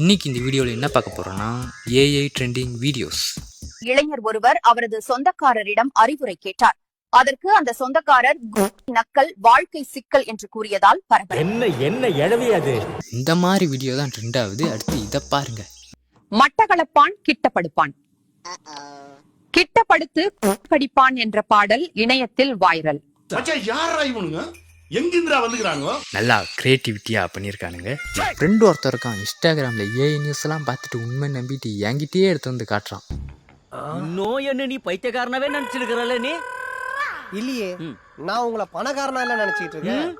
இன்னைக்கு இந்த வீடியோவில் என்ன பார்க்க போறோம்னா ஏஐ ட்ரெண்டிங் வீடியோஸ். இளைஞர் ஒருவர் அவரது சொந்தக்காரரிடம் அறிவுரை கேட்டார். அதற்கு அந்த சொந்தக்காரர் நக்கல், வாழ்க்கை சிக்கல் என்று கூறியதால் பரபரப்பு. இந்த மாதிரி வீடியோ தான் ட்ரெண்ட் ஆகுது. அடுத்து இதை பாருங்க. மட்டக்களப்பான் கிட்டப்படுப்பான், கிட்டப்படுத்து படிப்பான் என்ற பாடல் இணையத்தில் வைரல். நல்லா கிரியேட்டிவிட்டியா பண்ணியிருக்கானுங்க. ஃப்ரெண்ட் ஒருத்தர் இருக்கான், இன்ஸ்டாகிராம்ல ஏஐ நியூஸ் எல்லாம் பார்த்துட்டு உண்மை நம்பிட்டு என்கிட்டயே எடுத்து வந்து காட்டுறான். இன்னும் என்ன நீ பைத்தியக்காரனாவே நினைச்சிருக்கிறல்ல? நீ இல்லையே, நான் உங்களை பணக்காரனா இல்ல நினைச்சிட்டு இருக்கேன்.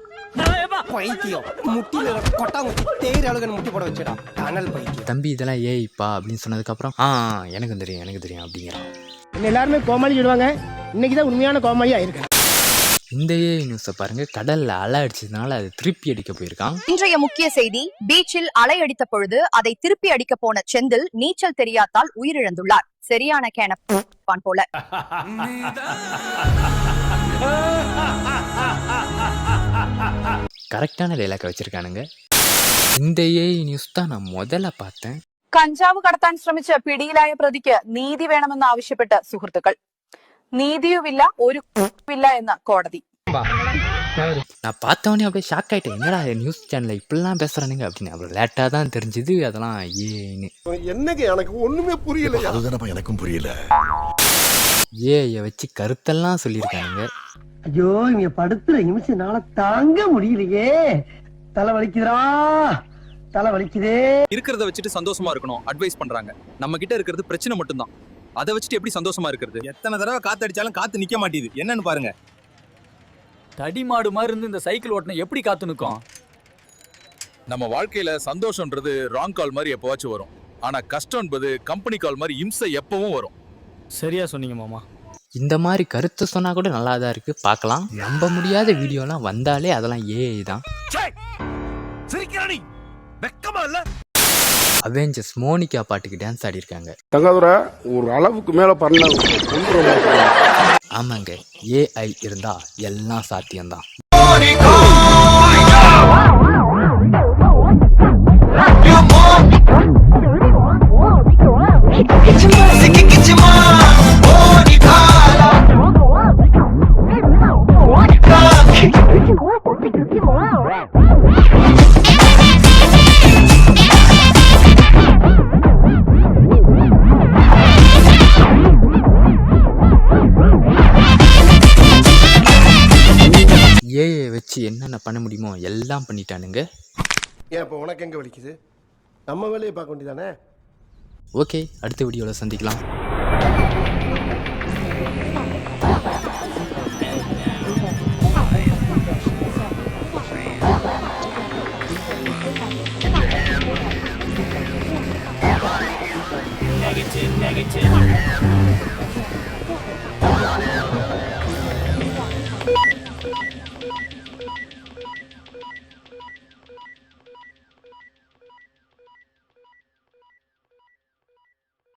பைத்தியம் முட்டில கொட்டாங்குச்சி தேயிற அளவுக்கு முட்டி போட வச்சிடா டனல் பைத்தியம். தம்பி இதெல்லாம் ஏஐப்பா அப்படின்னு சொன்னதுக்கு அப்புறம் எனக்கு தெரியும் அப்படிங்கிறான். எல்லாருமே கோமாளி சொல்லுவாங்க, இன்னைக்குதான் உண்மையான கோமாளியா இருக்கு. இந்த ஏஐ நியூஸை பாருங்க. கடல்ல அலை அடிச்சதுனால அது திருப்பி அடிக்க போயிருக்கான். இன்றைய முக்கிய செய்தி, பீச்சில் அலை அடித்த பொழுது அதை திருப்பி அடிக்க போன செந்தில் நீச்சல் தெரியாதால் உயிரிழந்துள்ளார். சரியான கேனப்பான் போல. கரெக்டான டைலாக் வச்சிருக்கானுங்க. இந்த ஏஐ நியூஸ் தான் நான் முதல்ல பார்த்தேன். കഞ്ചാവ് കടത്താൻ ശ്രമിച്ച പിടിയിലായ പ്രതിക്ക് നീതി വേണമെന്ന് ആവശ്യപ്പെട്ട് സുഹൃത്തുക്കൾ. നീതിയുമില്ല ഒരു ഇല്ല എന്ന് കോടതി. நான் பார்த்தவொடனே அப்படியே ஷாக் ஆயிட்டேன். என்னடா நியூஸ் சேனல்ல இப்படிலாம் பேசுறானுங்க அப்படின்னு. அப்புறம் லேட்டா தான் தெரிஞ்சது அதெல்லாம் ஏன்னு. என்னங்க எனக்கு ஒண்ணுமே புரியல. அதுதானப்பா எனக்கும் புரியல. ஏஐ வச்சு கருத்தெல்லாம் சொல்லியிருக்கானுங்க. ஐயோ, இங்க படுத்துற நிமிஷம்னால தாங்க முடியலையே. தலை வலிக்குதுடா, தலை வலிக்குதே. இருக்கிறத வச்சுட்டு சந்தோஷமா இருக்கணும் அட்வைஸ் பண்றாங்க. நம்ம கிட்ட இருக்கிறது பிரச்சனை மட்டும்தான். அதை வச்சுட்டு எப்படி சந்தோஷமா இருக்கிறது? எத்தனை தடவை காத்தடிச்சாலும் காத்து நிக்க மாட்டேது. என்னன்னு பாருங்க. தடி மாடு மாதிரி இருந்து இந்த சைக்கிள் ஓட்டணும் எப்படி காத்து நிற்கும்? நம்ம வாழ்க்கையில சந்தோஷம்ன்றது ராங் கால் மாதிரி எப்பவாச்சும் வரும். ஆனா கஷ்டம் என்பது கம்பெனி கால் மாதிரி இம்சை எப்பவும் வரும். சரியா சொன்னீங்க மாமா. இந்த மாதிரி கருத்து சொன்னா கூட நல்லா தான் இருக்கு, பார்க்கலாம். நம்ப முடியாத வீடியோலாம் வந்தாலே அதெல்லாம் ஏஐ தான். அவெஞ்சர்ஸ் மோனிகா பாட்டுக்கு டான்ஸ் ஆடி இருக்காங்க. தங்காதுரா ஒரு அளவுக்கு மேல பண்ண. ஆமாங்க, ஏஐ இருந்தா எல்லாம் சாத்தியம்தான். ஏஐ வச்சு என்னென்ன பண்ண முடியுமோ எல்லாம் பண்ணிட்டானுங்க. ஏன் இப்போ உனக்கு எங்க வலிக்குது? நம்ம வேலையை பார்க்க வேண்டியதானே. ஓகே, அடுத்த வீடியோவில் சந்திக்கலாம். Negative.